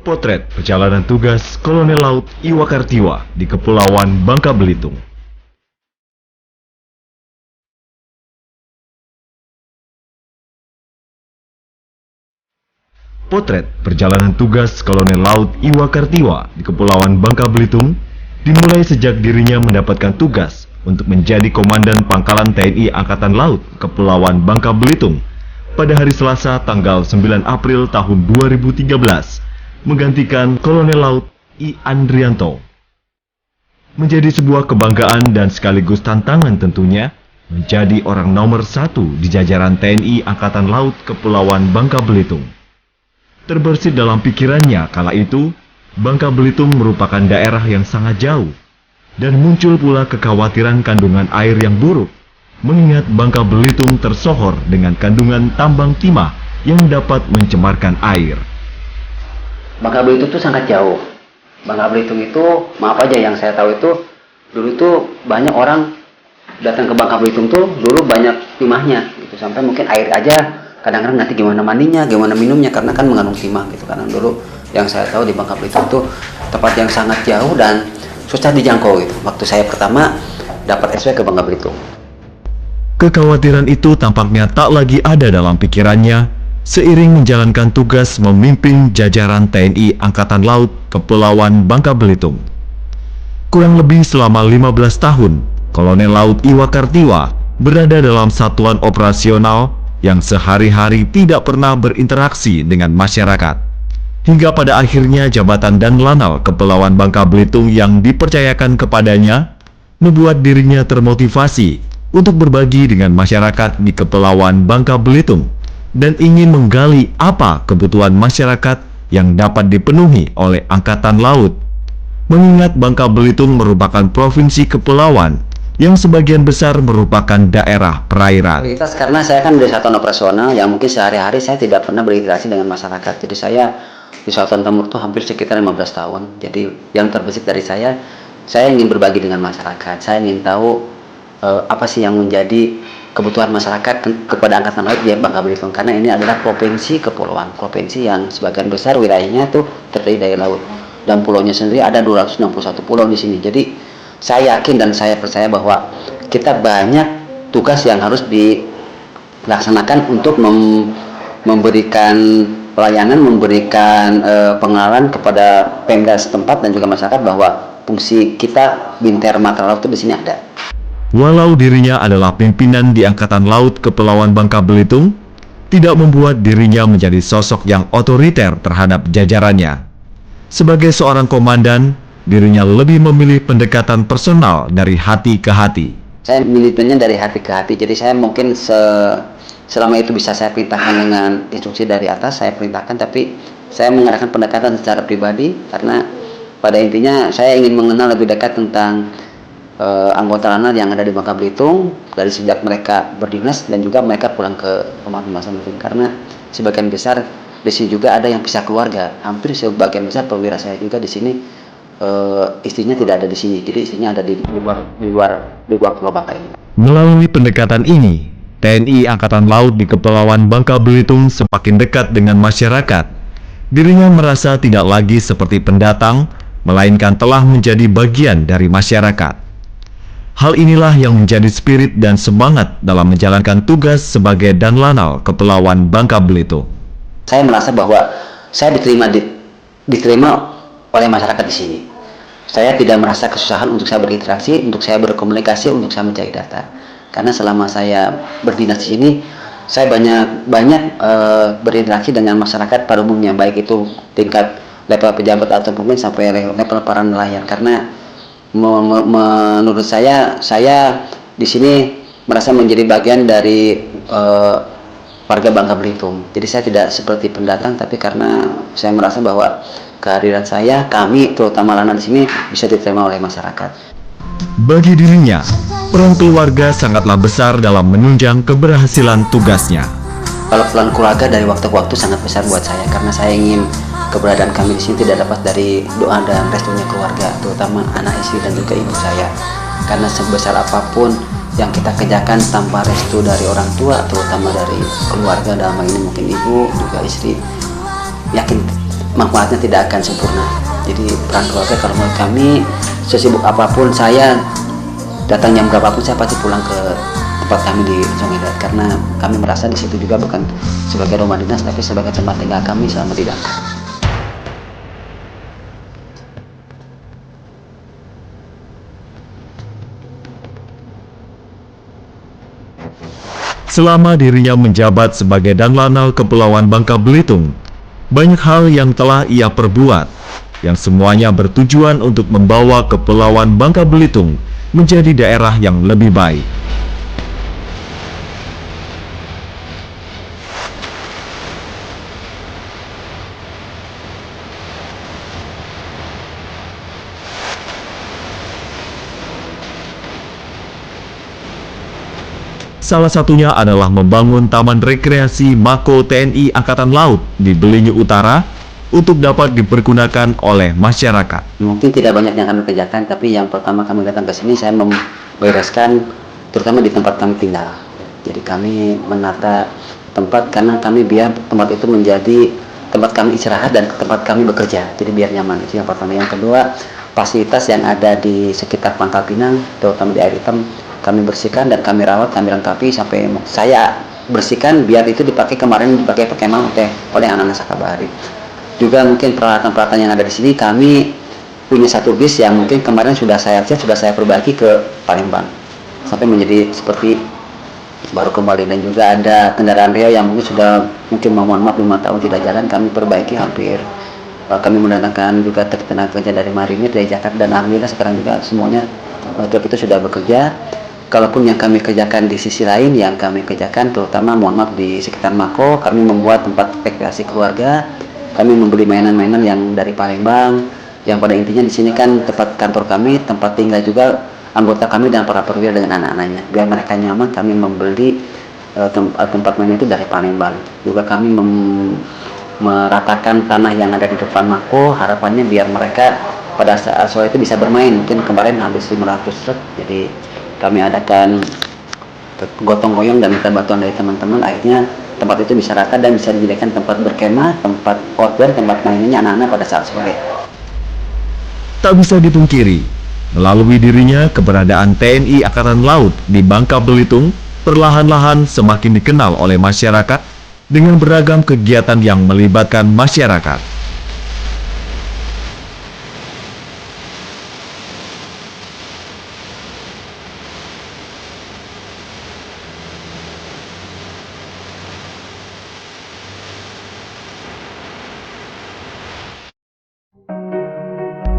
Potret perjalanan tugas Kolonel Laut Iwa Kartiwa di Kepulauan Bangka Belitung. Potret perjalanan tugas Kolonel Laut Iwa Kartiwa di Kepulauan Bangka Belitung dimulai sejak dirinya mendapatkan tugas untuk menjadi Komandan Pangkalan TNI Angkatan Laut Kepulauan Bangka Belitung pada hari Selasa tanggal 9 April tahun 2013, menggantikan Kolonel Laut I. Andrianto. Menjadi sebuah kebanggaan dan sekaligus tantangan tentunya, menjadi orang nomor 1 di jajaran TNI Angkatan Laut Kepulauan Bangka Belitung. Terbersit dalam pikirannya kala itu, Bangka Belitung merupakan daerah yang sangat jauh, dan muncul pula kekhawatiran kandungan air yang buruk, mengingat Bangka Belitung tersohor dengan kandungan tambang timah yang dapat mencemarkan air. Bangka Belitung itu sangat jauh. Bangka Belitung itu, maaf aja yang saya tahu itu, dulu tuh banyak orang datang ke Bangka Belitung tuh, dulu banyak timahnya, gitu. Sampai mungkin air aja, kadang-kadang nanti gimana mandinya, gimana minumnya, karena kan mengandung timah, gitu. Karena dulu yang saya tahu di Bangka Belitung itu tempat yang sangat jauh dan susah dijangkau, gitu. Waktu saya pertama dapat SW ke Bangka Belitung. Kekhawatiran itu tampaknya tak lagi ada dalam pikirannya seiring menjalankan tugas memimpin jajaran TNI Angkatan Laut Kepulauan Bangka Belitung. Kurang lebih selama 15 tahun, Kolonel Laut Iwa Kartiwa berada dalam satuan operasional yang sehari-hari tidak pernah berinteraksi dengan masyarakat. Hingga pada akhirnya jabatan dan lanal Kepulauan Bangka Belitung yang dipercayakan kepadanya membuat dirinya termotivasi untuk berbagi dengan masyarakat di Kepulauan Bangka Belitung dan ingin menggali apa kebutuhan masyarakat yang dapat dipenuhi oleh Angkatan Laut. Mengingat Bangka Belitung merupakan provinsi kepulauan yang sebagian besar merupakan daerah perairan. Karena saya kan dari satuan operasional yang mungkin sehari-hari saya tidak pernah berinteraksi dengan masyarakat. Jadi saya di Satuan Tempur itu hampir sekitar 15 tahun. Jadi yang terbesit dari saya ingin berbagi dengan masyarakat. Saya ingin tahu apa sih yang menjadi kebutuhan masyarakat kepada Angkatan Laut di Bangka Belitung. Karena ini adalah provinsi kepulauan. Provinsi yang sebagian besar wilayahnya itu terdiri dari laut. Dan pulaunya sendiri ada 261 pulau di sini. Jadi saya yakin dan saya percaya bahwa kita banyak tugas yang harus dilaksanakan untuk memberikan pelayanan, memberikan pengenalan kepada Pemda setempat dan juga masyarakat bahwa fungsi kita Binter Matra Laut itu di sini ada. Walau dirinya adalah pimpinan di Angkatan Laut Kepulauan Bangka Belitung, tidak membuat dirinya menjadi sosok yang otoriter terhadap jajarannya. Sebagai seorang komandan, dirinya lebih memilih pendekatan personal dari hati ke hati. Saya milihnya dari hati ke hati, jadi saya mungkin selama itu bisa saya perintahkan dengan instruksi dari atas, saya perintahkan, tapi saya mengadakan pendekatan secara pribadi karena pada intinya saya ingin mengenal lebih dekat tentang anggota lanal yang ada di Bangka Belitung dari sejak mereka berdinas dan juga mereka pulang ke rumah masing-masing, karena sebagian besar di sini juga ada yang pisah keluarga. Hampir sebagian besar perwira saya juga di sini istrinya tidak ada di sini, jadi istrinya ada di luar Pulau Bangka ini. Melalui pendekatan ini, TNI Angkatan Laut di Kepulauan Bangka Belitung semakin dekat dengan masyarakat. Dirinya merasa tidak lagi seperti pendatang, melainkan telah menjadi bagian dari masyarakat. Hal inilah yang menjadi spirit dan semangat dalam menjalankan tugas sebagai Danlanal Kepulauan Bangka Belitung. Saya merasa bahwa saya diterima oleh masyarakat di sini. Saya tidak merasa kesusahan untuk saya berinteraksi, untuk saya berkomunikasi, untuk saya mencari data. Karena selama saya berdinas di sini, saya banyak berinteraksi dengan masyarakat pada umumnya, baik itu tingkat level pejabat atau pemimpin sampai level para nelayan. Karena menurut saya di sini merasa menjadi bagian dari warga Bangka Belitung. Jadi saya tidak seperti pendatang, tapi karena saya merasa bahwa kehadiran kami terutama lanal di sini bisa diterima oleh masyarakat. Bagi dirinya, peran keluarga sangatlah besar dalam menunjang keberhasilan tugasnya. Kalau peran keluarga dari waktu ke waktu sangat besar buat saya, karena saya ingin keberadaan kami di sini tidak dapat dari doa dan restunya keluarga, terutama anak istri dan juga ibu saya. Karena sebesar apapun yang kita kerjakan tanpa restu dari orang tua, terutama dari keluarga dalam hal ini mungkin ibu juga istri, yakin manfaatnya tidak akan sempurna. Jadi peran keluarga kalau menurut kami, sesibuk apapun saya datang jam berapapun saya pasti pulang ke tempat kami di Sungai Liat, karena kami merasa di situ juga bukan sebagai rumah dinas tapi sebagai tempat tinggal kami selama di Dhaka. Selama dirinya menjabat sebagai Danlanal Kepulauan Bangka Belitung, banyak hal yang telah ia perbuat, yang semuanya bertujuan untuk membawa Kepulauan Bangka Belitung menjadi daerah yang lebih baik. Salah satunya adalah membangun Taman Rekreasi Mako TNI Angkatan Laut di Belinyu Utara untuk dapat dipergunakan oleh masyarakat. Mungkin tidak banyak yang kami kerjakan, tapi yang pertama kami datang ke sini saya membereskan terutama di tempat kami tinggal. Jadi kami menata tempat karena kami biar tempat itu menjadi tempat kami istirahat dan tempat kami bekerja. Jadi biar nyaman. Itu yang pertama. Yang kedua, fasilitas yang ada di sekitar Pangkal Pinang, terutama di air hitam, kami bersihkan dan kami rawat, kami lengkapi sampai saya bersihkan biar itu dipakai kemarin dipakai kemah oleh anak-anak Sakabari. Juga mungkin peralatan-peralatan yang ada di sini kami punya satu bis yang mungkin kemarin sudah saya perbaiki ke Palembang sampai menjadi seperti baru kembali, dan juga ada kendaraan Rio yang mungkin mohon maaf 5 tahun tidak jalan kami perbaiki hampir. Kami mendatangkan juga tenaga kerja dari Marinir dari Jakarta dan alhamdulillah sekarang juga semuanya truk itu sudah bekerja. Kalaupun yang kami kerjakan di sisi lain, yang kami kerjakan terutama mohon maaf di sekitar Mako, kami membuat tempat rekreasi keluarga, kami membeli mainan-mainan yang dari Palembang, yang pada intinya di sini kan tempat kantor kami, tempat tinggal juga anggota kami dan para perwira dengan anak-anaknya. Biar mereka nyaman, kami membeli tempat mainan itu dari Palembang. Juga kami meratakan tanah yang ada di depan Mako, harapannya biar mereka pada saat sore itu bisa bermain. Mungkin kemarin habis 500 truk, jadi kami adakan gotong royong dan minta bantuan dari teman-teman, akhirnya tempat itu bisa rata dan bisa dijadikan tempat berkemah, tempat outdoor, tempat mainnya anak-anak pada saat sore. Tak bisa dipungkiri, melalui dirinya keberadaan TNI Angkatan Laut di Bangka Belitung perlahan-lahan semakin dikenal oleh masyarakat dengan beragam kegiatan yang melibatkan masyarakat.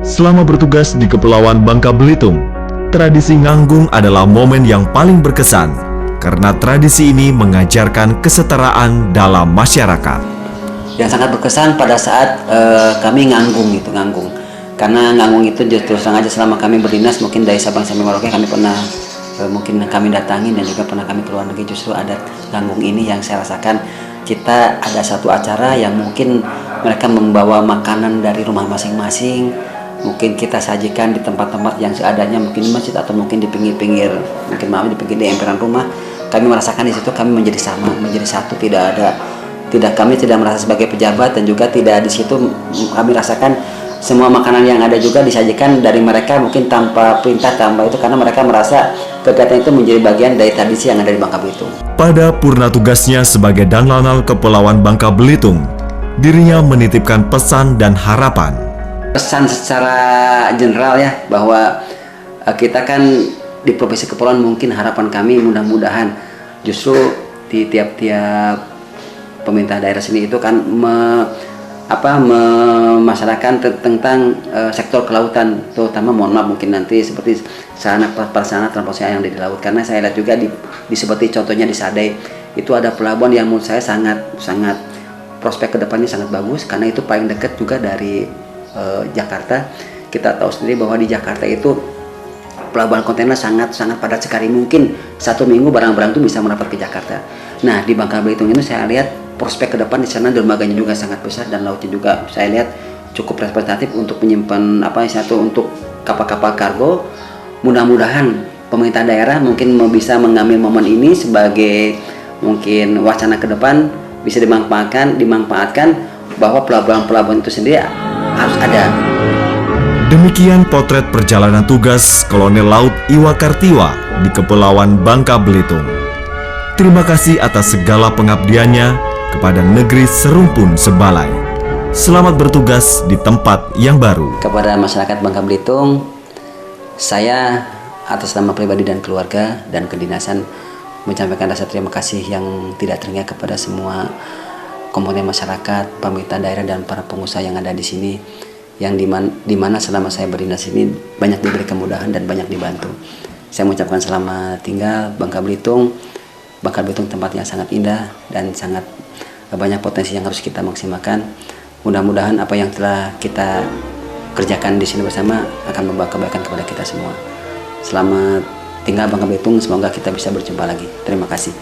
Selama bertugas di Kepulauan Bangka Belitung, tradisi nganggung adalah momen yang paling berkesan karena tradisi ini mengajarkan kesetaraan dalam masyarakat. Yang sangat berkesan pada saat kami nganggung. Karena nganggung itu terus terang aja selama kami berdinas, mungkin dari Sabang sampai Merauke kami pernah mungkin kami datangi dan juga pernah kami keluar negeri, justru ada nganggung ini yang saya rasakan. Kita ada satu acara yang mungkin mereka membawa makanan dari rumah masing-masing, mungkin kita sajikan di tempat-tempat yang seadanya, mungkin di masjid atau mungkin di pinggir-pinggir, mungkin di pinggir di emperan rumah. Kami merasakan di situ kami menjadi sama, menjadi satu, kami tidak merasa sebagai pejabat, dan juga tidak di situ kami rasakan semua makanan yang ada juga disajikan dari mereka mungkin tanpa perintah, tanpa itu, karena mereka merasa kegiatan itu menjadi bagian dari tradisi yang ada di Bangka Belitung. Pada purna tugasnya sebagai Danlanal Kepulauan Bangka Belitung, dirinya menitipkan pesan dan harapan. Pesan secara general ya, bahwa kita kan di Provinsi Kepulauan, mungkin harapan kami mudah-mudahan justru di tiap-tiap pemerintah daerah sini itu kan memasyarakatkan tentang sektor kelautan, terutama mohon maaf mungkin nanti seperti sarana prasarana transportasi yang ada di laut. Karena saya lihat juga di seperti contohnya di Sadai itu ada pelabuhan yang menurut saya sangat prospek kedepannya sangat bagus, karena itu paling dekat juga dari Jakarta. Kita tahu sendiri bahwa di Jakarta itu pelabuhan kontainer sangat padat sekali, mungkin satu minggu barang-barang itu bisa merapat ke Jakarta. Nah di Bangka Belitung ini saya lihat prospek ke depan di sana, dermaganya juga sangat besar dan lautnya juga saya lihat cukup representatif untuk menyimpan untuk kapal-kapal kargo. Mudah-mudahan pemerintah daerah mungkin bisa mengambil momen ini sebagai mungkin wacana ke depan, bisa dimanfaatkan bahwa pelabuhan-pelabuhan itu sendiri harus ada. Demikian potret perjalanan tugas Kolonel Laut Iwa Kartiwa di Kepulauan Bangka Belitung. Terima kasih atas segala pengabdiannya kepada negeri serumpun sebalai. Selamat bertugas di tempat yang baru. Kepada masyarakat Bangka Belitung, saya atas nama pribadi dan keluarga dan kedinasan menyampaikan rasa terima kasih yang tidak teringat kepada semua komponen masyarakat, pemerintah daerah dan para pengusaha yang ada di sini, yang dimana selama saya berdinas ini banyak diberi kemudahan dan banyak dibantu. Saya mengucapkan selamat tinggal Bangka Belitung. Bangka Belitung tempat yang sangat indah dan sangat banyak potensi yang harus kita maksimalkan. Mudah-mudahan apa yang telah kita kerjakan di sini bersama akan membawa kebaikan kepada kita semua. Selamat tinggal Bangka Belitung, semoga kita bisa berjumpa lagi. Terima kasih.